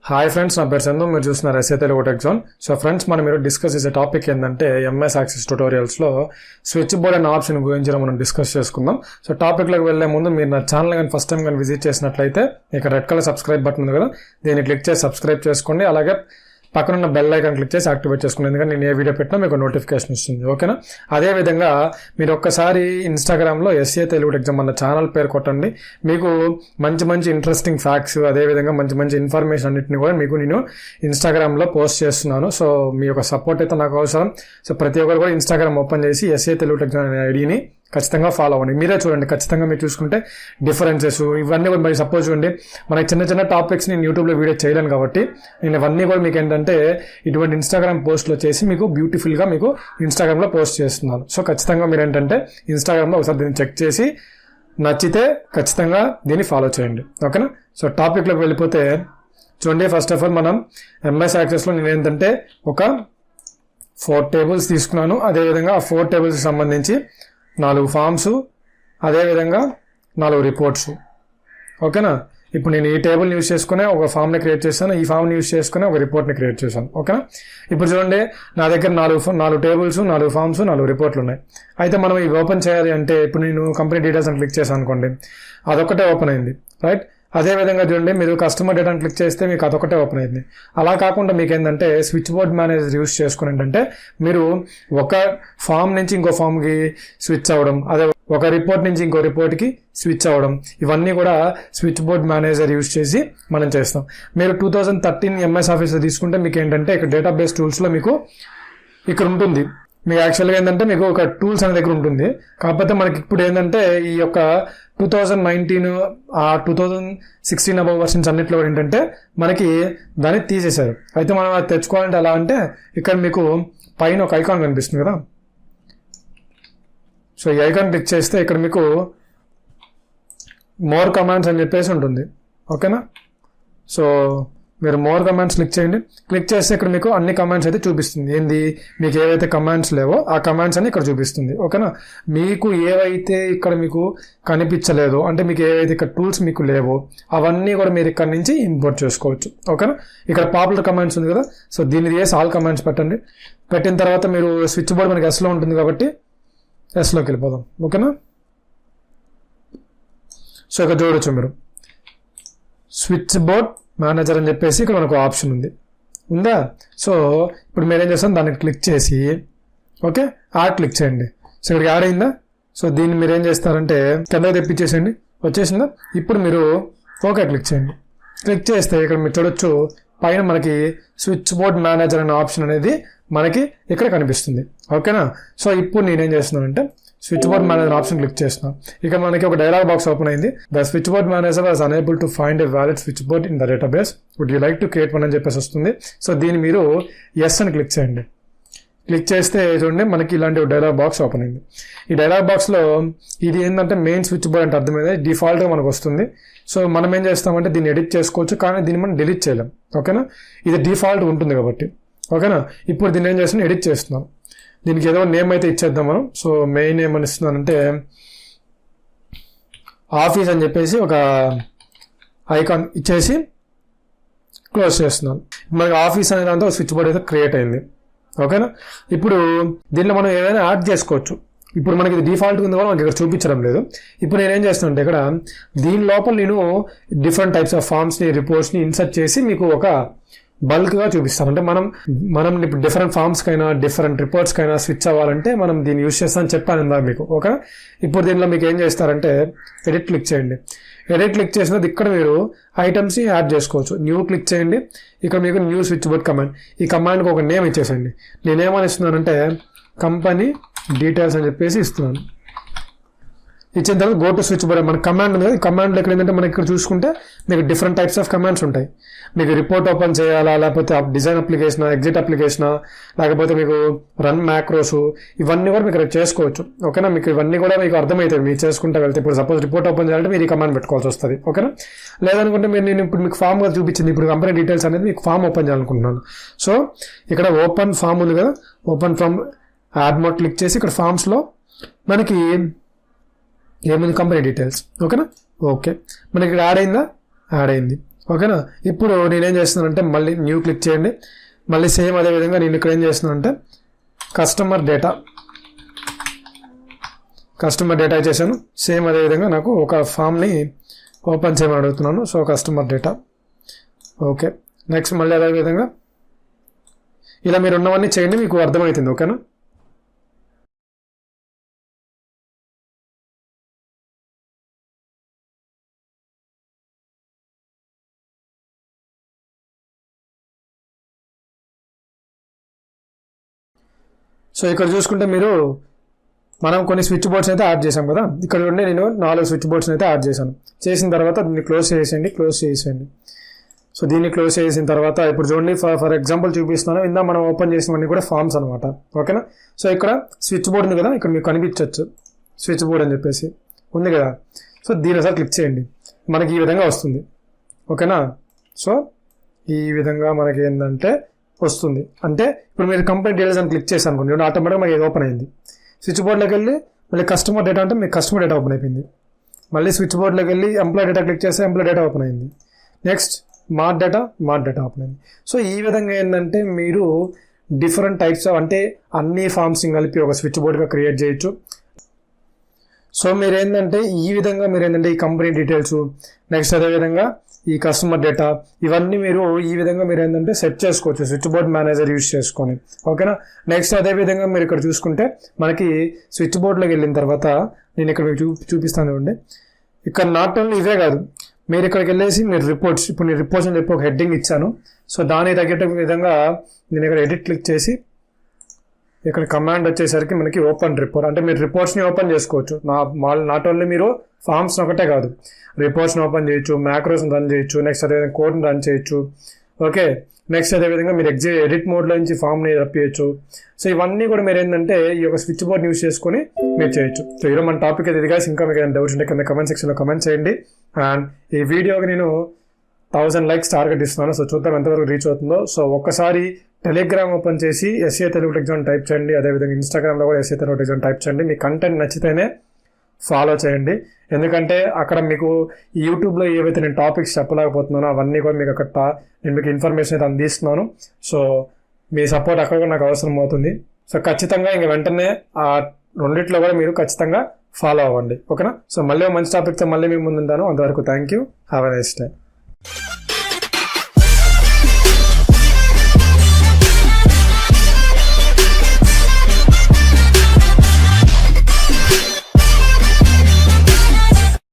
Hi friends, నా పేరు చందు. మీరు చూస్తున్నారు SA Telugu tech zone. So friends, మనం మీరు డిస్కస్ చేసే టాపిక్ ఏంటంటే ఎంఎస్ యాక్సెస్ ట్యూటోరియల్స్లో స్విచ్ బోర్డ్ అనే ఆప్షన్ గురించి మనం డిస్కస్ చేసుకుందాం. సో టాపిక్లోకి వెళ్ళే ముందు మీరు నా ఛానల్ కానీ ఫస్ట్ టైం కానీ విజిట్ చేసినట్లయితే ఇక్కడ రెడ్ కలర్ సబ్స్క్రైబ్ బటన్ ఉంది కదా, దీన్ని క్లిక్ చేసి సబ్స్క్రైబ్ చేసుకోండి. అలాగే పక్కనున్న బెల్ ఐకాన్ క్లిక్ చేసి యాక్టివేట్ చేసుకోండి, ఎందుకంటే నేను ఏ వీడియో పెట్టినా మీకు నోటిఫికేషన్ వస్తుంది. ఓకేనా? అదేవిధంగా మీరు ఒక్కసారి ఇన్స్టాగ్రామ్లో ఎస్ఏ తెలుగు టెక్ జోన్ అన్న ఛానల్ పేరు కొట్టండి. మీకు మంచి మంచి ఇంట్రెస్టింగ్ ఫ్యాక్ట్స్, అదేవిధంగా మంచి మంచి ఇన్ఫర్మేషన్ అన్నింటినీ కూడా మీకు నేను ఇన్స్టాగ్రామ్లో పోస్ట్ చేస్తున్నాను. సో మీ యొక్క సపోర్ట్ అయితే నాకు అవసరం. సో ప్రతి ఒక్కరు కూడా ఇన్స్టాగ్రామ్ ఓపెన్ చేసి ఎస్ఏ తెలుగు టెక్ జోన్ అనే ఐడిని ఖచ్చితంగా ఫాలో అవ్వండి. మీరే చూడండి, ఖచ్చితంగా మీరు చూసుకుంటే డిఫరెన్సెస్ ఇవన్నీ కూడా మరి సపోజ్ చూడండి, మనకి చిన్న చిన్న టాపిక్స్ నేను యూట్యూబ్లో వీడియో చేయలేను కాబట్టి నేను ఇవన్నీ కూడా మీకు ఏంటంటే ఇటువంటి ఇన్స్టాగ్రామ్ పోస్ట్లో చేసి మీకు బ్యూటిఫుల్గా మీకు ఇన్స్టాగ్రామ్లో పోస్ట్ చేస్తున్నాను. సో ఖచ్చితంగా మీరు ఏంటంటే ఇన్స్టాగ్రామ్లో ఒకసారి దీన్ని చెక్ చేసి నచ్చితే ఖచ్చితంగా దీన్ని ఫాలో చేయండి. ఓకేనా? సో టాపిక్లోకి వెళ్ళిపోతే చూడండి, ఫస్ట్ ఆఫ్ ఆల్ మనం ఎంఎస్ యాక్సెస్లో నేను ఏంటంటే ఒక 4 టేబుల్స్ తీసుకున్నాను. అదేవిధంగా ఆ 4 టేబుల్స్కి సంబంధించి 4 ఫామ్స్, అదేవిధంగా 4 రిపోర్ట్స్. ఓకేనా? ఇప్పుడు నేను ఈ టేబుల్ని యూజ్ చేసుకునే ఒక ఫామ్ని క్రియేట్ చేశాను, ఈ ఫామ్ని యూజ్ చేసుకునే ఒక రిపోర్ట్ని క్రియేట్ చేశాను. ఓకేనా? ఇప్పుడు చూడండి, నా దగ్గర 4 టేబుల్స్, 4 ఫామ్స్, 4 రిపోర్ట్లు ఉన్నాయి. అయితే మనం ఇవి ఓపెన్ చేయాలి అంటే ఇప్పుడు నేను కంపెనీ డీటెయిల్స్ అని క్లిక్ చేశాను అనుకోండి, అదొకటే ఓపెన్ అయింది. రైట్? అదేవిధంగా చూడండి, మీరు కస్టమర్ డేటాను క్లిక్ చేస్తే మీకు అదొకటే ఓపెన్ అయింది. అలా కాకుండా మీకు ఏంటంటే స్విచ్ బోర్డ్ మేనేజర్ యూజ్ చేసుకుని ఏంటంటే మీరు ఒక ఫామ్ నుంచి ఇంకో ఫామ్కి స్విచ్ అవ్వడం, అదే ఒక రిపోర్ట్ నుంచి ఇంకో రిపోర్ట్కి స్విచ్ అవ్వడం, ఇవన్నీ కూడా స్విచ్ బోర్డ్ మేనేజర్ యూజ్ చేసి మనం చేస్తాం. మీరు 2013 ఎంఎస్ ఆఫీస్లో తీసుకుంటే మీకు ఏంటంటే ఇక్కడ డేటాబేస్ టూల్స్లో మీకు ఇక్కడ ఉంటుంది. మీకు యాక్చువల్గా ఏంటంటే మీకు ఒక టూల్స్ అనే దగ్గర ఉంటుంది. కాకపోతే మనకి ఇప్పుడు ఏంటంటే ఈ యొక్క 2019 2016 అబౌవ్ వర్షన్స్ అన్నింటిలో కూడా ఏంటంటే మనకి దాన్ని తీసేశారు. అయితే మనం అది తెచ్చుకోవాలంటే ఎలా అంటే ఇక్కడ మీకు పైన ఒక ఐకాన్ కనిపిస్తుంది కదా, సో ఈ ఐకాన్ క్లిక్ చేస్తే ఇక్కడ మీకు మోర్ కమాండ్స్ అని చెప్పేసి ఉంటుంది. ఓకేనా? సో మీరు మోర్ కమాండ్స్ క్లిక్ చేయండి. క్లిక్ చేస్తే ఇక్కడ మీకు అన్ని కమాండ్స్ అయితే చూపిస్తుంది. ఏంది, మీకు ఏవైతే కమాండ్స్ లేవో ఆ కమాండ్స్ అని ఇక్కడ చూపిస్తుంది. ఓకేనా? మీకు ఏవైతే ఇక్కడ మీకు కనిపించలేదో, అంటే మీకు ఏవైతే ఇక్కడ టూల్స్ మీకు లేవో అవన్నీ కూడా మీరు ఇక్కడ నుంచి ఇంపోర్ట్ చేసుకోవచ్చు. ఓకేనా? ఇక్కడ పాపులర్ కమాండ్స్ ఉంది కదా, సో దీన్ని చేసి ఆల్ కమాండ్స్ పెట్టండి. పెట్టిన తర్వాత మీరు స్విచ్ బోర్డ్ మనకి ఎస్లో ఉంటుంది కాబట్టి ఎస్లోకి వెళ్ళిపోదాం. ఓకేనా? సో ఇక్కడ చూడొచ్చు మీరు స్విచ్ బోర్డ్ మేనేజర్ అని చెప్పేసి ఇక్కడ మనకు ఆప్షన్ ఉందా? సో ఇప్పుడు మీరేం చేస్తాం, దాన్ని క్లిక్ చేసి ఓకే యాడ్ క్లిక్ చేయండి. సో ఇక్కడికి యాడ్ అయిందా? సో దీన్ని మీరు ఏం చేస్తారంటే కిందకి తెప్పించేసేయండి. వచ్చేసిందా? ఇప్పుడు మీరు ఓకే క్లిక్ చేయండి. క్లిక్ చేస్తే ఇక్కడ మీరు చూడొచ్చు పైన మనకి స్విచ్ బోర్డ్ మేనేజర్ అనే ఆప్షన్ అనేది మనకి ఇక్కడ కనిపిస్తుంది. ఓకేనా? సో ఇప్పుడు నేనేం చేస్తున్నానంటే switchboard manager option click చేస్తున్నాను. ఇక మనకి ఒక డైలాగ్ బాక్స్ ఓపెన్ అయింది. The switchboard manager was unable to find a valid switchboard in the database, would you like to create one అని చెప్పేసి వస్తుంది. సో దీన్ని మీరు ఎస్ అని క్లిక్ చేయండి. క్లిక్ చేస్తే చూడండి మనకి ఇలాంటి ఒక డైలాగ్ బాక్స్ ఓపెన్ అయింది. ఈ డైలాగ్ బాక్స్లో ఇది ఏంటంటే మెయిన్ స్విచ్ బోర్డ్ అంటే అర్థమైంది, డిఫాల్ట్గా మనకు వస్తుంది. సో మనం ఏం చేస్తామంటే దీన్ని ఎడిట్ చేసుకోవచ్చు, కానీ దీన్ని మనం డిలీట్ చేయలేం. ఓకేనా? ఇది డిఫాల్ట్ ఉంటుంది కాబట్టి. ఓకేనా? ఇప్పుడు దీన్ని ఏం చేస్తున్నాం, ఎడిట్ చేస్తున్నాం. దీనికి ఏదో నేమ్ అయితే ఇచ్చేద్దాం మనం. సో మెయిన్ ఏమని ఇస్తున్నానంటే ఆఫీస్ అని చెప్పేసి ఒక ఐకాన్ ఇచ్చేసి క్లోజ్ చేస్తున్నాను. మనకి ఆఫీస్ అనే దాంతో స్విచ్ బోర్డ్ అయితే క్రియేట్ అయింది. ఓకేనా? ఇప్పుడు దీనిలో మనం ఏదైనా యాడ్ చేసుకోవచ్చు. ఇప్పుడు మనకి ఇది డిఫాల్ట్ ఉంది కూడా మనకి ఇక్కడ చూపించడం లేదు. ఇప్పుడు నేనేం చేస్తున్నా అంటే ఇక్కడ దీని లోపల నేను డిఫరెంట్ టైప్స్ ఆఫ్ ఫామ్స్ని, రిపోర్ట్స్ని ఇన్సర్ట్ చేసి మీకు ఒక బల్క్గా చూపిస్తాం. అంటే మనం ఇప్పుడు డిఫరెంట్ ఫామ్స్కైనా డిఫరెంట్ రిపోర్ట్స్కైనా స్విచ్ అవ్వాలంటే మనం దీన్ని యూజ్ చేస్తామని చెప్పాను ఇందాక మీకు. ఓకే? ఇప్పుడు దీనిలో మీకు ఏం చేస్తారంటే ఎడిట్ క్లిక్ చేయండి. ఎడిట్ క్లిక్ చేసినది ఇక్కడ మీరు ఐటమ్స్ని యాడ్ చేసుకోవచ్చు. న్యూ క్లిక్ చేయండి. ఇక్కడ మీకు న్యూ స్విచ్ బోర్డ్ కమాండ్, ఈ కమాండ్కి ఒక నేమ్ ఇచ్చేసండి. నేనేమని ఇస్తున్నానంటే కంపెనీ డీటెయిల్స్ అని చెప్పేసి ఇస్తున్నాను. ఇచ్చిన తర్వాత గో టు స్విచ్ బోర్డ్ మన కమాండ్ ఉంది. ఈ కమాండ్లో ఎక్కడ ఏంటంటే మనకి ఇక్కడ చూసుకుంటే మీకు డిఫరెంట్ టైప్స్ ఆఫ్ కమాండ్స్ ఉంటాయి. మీకు రిపోర్ట్ ఓపెన్ చేయాలా, లేకపోతే డిజైన్ అప్లికేషనా, ఎగ్జిట్ అప్లికేషనా, లేకపోతే మీకు రన్ మ్యాక్రోస్, ఇవన్నీ కూడా మీకు చేసుకోవచ్చు. ఓకేనా? మీకు ఇవన్నీ కూడా మీకు అర్థమవుతాయి మీరు చేసుకుంటా వెళ్తే. ఇప్పుడు సపోజ్ రిపోర్ట్ ఓపెన్ చేయాలంటే మీరు ఈ కమాండ్ పెట్టుకోవాల్సి వస్తుంది. ఓకేనా? లేదనుకుంటే నేను ఇప్పుడు మీకు ఫామ్గా చూపించింది, ఇప్పుడు కంపెనీ డీటెయిల్స్ అనేది మీకు ఫామ్ ఓపెన్ చేయాలనుకుంటున్నాను. సో ఇక్కడ ఓపెన్ ఫామ్ ఉంది కదా, open form add mode click చేసి ఇక్కడ ఫామ్స్లో మనకి ఏముంది, కంపెనీ డీటెయిల్స్. ఓకేనా? ఓకే, మనకి ఇక్కడ యాడ్ అయిందా? యాడ్ అయింది. ఓకేనా. ఇప్పుడు నేనేం చేస్తున్నానంటే మళ్ళీ న్యూ క్లిక్ చేయండి. మళ్ళీ సేమ్ అదేవిధంగా నేను ఇక్కడ ఏం చేస్తున్నానంటే కస్టమర్ డేటా ఇచ్చేసాను. సేమ్ అదేవిధంగా నాకు ఒక ఫామ్ని ఓపెన్ చేయమని అడుగుతున్నాను. So customer data. Okay, next మళ్ళీ అదేవిధంగా ఇలా మీరు ఉన్నవన్నీ చేయండి, మీకు అర్థమవుతుంది. ఓకేనా. సో ఇక్కడ చూసుకుంటే మీరు మనం కొన్ని స్విచ్ బోర్డ్స్ అయితే యాడ్ చేసాం కదా. ఇక్కడ ఉండి నేను 4 స్విచ్ బోర్డ్స్ అయితే యాడ్ చేశాను. చేసిన తర్వాత దీన్ని క్లోజ్ చేసేయండి. సో దీన్ని క్లోజ్ చేసిన తర్వాత ఇప్పుడు చూడండి, ఫర్ ఎగ్జాంపుల్ చూపిస్తున్నాను. ఇందా మనం ఓపెన్ చేసినవన్నీ కూడా ఫామ్స్ అనమాట. ఓకేనా. సో ఇక్కడ స్విచ్ బోర్డ్ ఉంది కదా, ఇక్కడ మీకు కనిపించవచ్చు స్విచ్ బోర్డ్ అని చెప్పేసి ఉంది కదా. సో దీని ఒకసారి క్లిక్ చేయండి, మనకి ఈ విధంగా వస్తుంది. ఓకేనా. సో ఈ విధంగా మనకి ఏంటంటే వస్తుంది. అంటే ఇప్పుడు మీరు కంపెనీ డీటెయిల్స్ అని క్లిక్ చేసి అనుకోండి, ఆటోమేటిక్గా మనకి ఇది ఓపెన్ అయింది. స్విచ్ బోర్డ్లోకి వెళ్ళి మళ్ళీ కస్టమర్ డేటా అంటే మీకు కస్టమర్ డేటా ఓపెన్ అయిపోయింది. మళ్ళీ స్విచ్ బోర్డ్లోకి వెళ్ళి ఎంప్లాయ్ డేటా క్లిక్ చేస్తే ఎంప్లాయ్ డేటా ఓపెన్ అయింది. నెక్స్ట్ మార్ట్ డేటా ఓపెన్ అయింది. సో ఈ విధంగా ఏంటంటే మీరు డిఫరెంట్ టైప్స్ అంటే అన్ని ఫామ్స్ కలిపి ఒక స్విచ్ బోర్డ్గా క్రియేట్ చేయొచ్చు. సో మీరేంటంటే ఈ విధంగా మీరేంటంటే ఈ కంపెనీ డీటెయిల్స్, నెక్స్ట్ అదేవిధంగా ఈ కస్టమర్ డేటా, ఇవన్నీ మీరు ఈ విధంగా మీరు ఏంటంటే సెట్ చేసుకోవచ్చు స్విచ్ బోర్డ్ మేనేజర్ యూజ్ చేసుకొని. ఓకేనా. నెక్స్ట్ అదేవిధంగా మీరు ఇక్కడ చూసుకుంటే మనకి స్విచ్ బోర్డ్లోకి వెళ్ళిన తర్వాత నేను ఇక్కడ మీకు చూపిస్తాను చూడండి. ఇక్కడ నాట్ ఓన్లీ ఇవే కాదు, మీరు ఇక్కడికి వెళ్ళేసి మీరు రిపోర్ట్స్, ఇప్పుడు నేను రిపోర్ట్స్ అని చెప్పి ఒక హెడ్డింగ్ ఇచ్చాను. సో దానికి తగ్గట్టు విధంగా నేను ఇక్కడ ఎడిట్ క్లిక్ చేసి ఇక్కడ కమాండ్ వచ్చేసరికి మనకి ఓపెన్ రిపోర్ట్, అంటే మీరు రిపోర్ట్స్ని ఓపెన్ చేసుకోవచ్చు. నాట్ ఓన్లీ మీరు ఫామ్స్ని ఒకటే కాదు, రిపోర్ట్స్ని ఓపెన్ చేయొచ్చు, మ్యాక్రోస్ని రన్ చేయొచ్చు, నెక్స్ట్ అదేవిధంగా కోడ్ని రన్ చేయొచ్చు. ఓకే, నెక్స్ట్ అదేవిధంగా మీరు ఎడిట్ మోడ్లో నుంచి ఫామ్ని రప్పియచ్చు. సో ఇవన్నీ కూడా మీరు ఏంటంటే ఈ యొక్క స్విచ్ బోర్డ్ యూస్ చేసుకొని మీరు చేయొచ్చు. సో ఈరోజు మన టాపిక్ అయితే ఇది guys. ఇంకా మీకు ఏదైనా డౌట్స్ ఉంటే కింద కమెంట్ సెక్షన్లో కమెంట్ చేయండి. అండ్ ఈ వీడియోకి నేను 1000 likes టార్గెట్ ఇస్తున్నాను. సో చూద్దాం ఎంతవరకు రీచ్ అవుతుందో. సో ఒక్కసారి టెలిగ్రామ్ ఓపెన్ చేసి SA Telugu tech zone type చేయండి. అదేవిధంగా ఇన్స్టాగ్రామ్లో కూడా SA Telugu tech zone type చేయండి. మీ కంటెంట్ నచ్చితేనే ఫాలో చేయండి. ఎందుకంటే అక్కడ మీకు యూట్యూబ్లో ఏవైతే నేను టాపిక్స్ చెప్పలేకపోతున్నానో అవన్నీ కూడా మీకు అక్కడ నేను మీకు ఇన్ఫర్మేషన్ అయితే అందిస్తున్నాను. సో మీ సపోర్ట్ అక్కడ కూడా నాకు అవసరం అవుతుంది. సో ఖచ్చితంగా ఇంక వెంటనే ఆ రెండిట్లో కూడా మీరు ఖచ్చితంగా ఫాలో అవ్వండి. ఓకేనా. సో మళ్ళీ మంచి టాపిక్తో మళ్ళీ మీ ముందు ఉంటాను. అంతవరకు thank you. Have a nice day.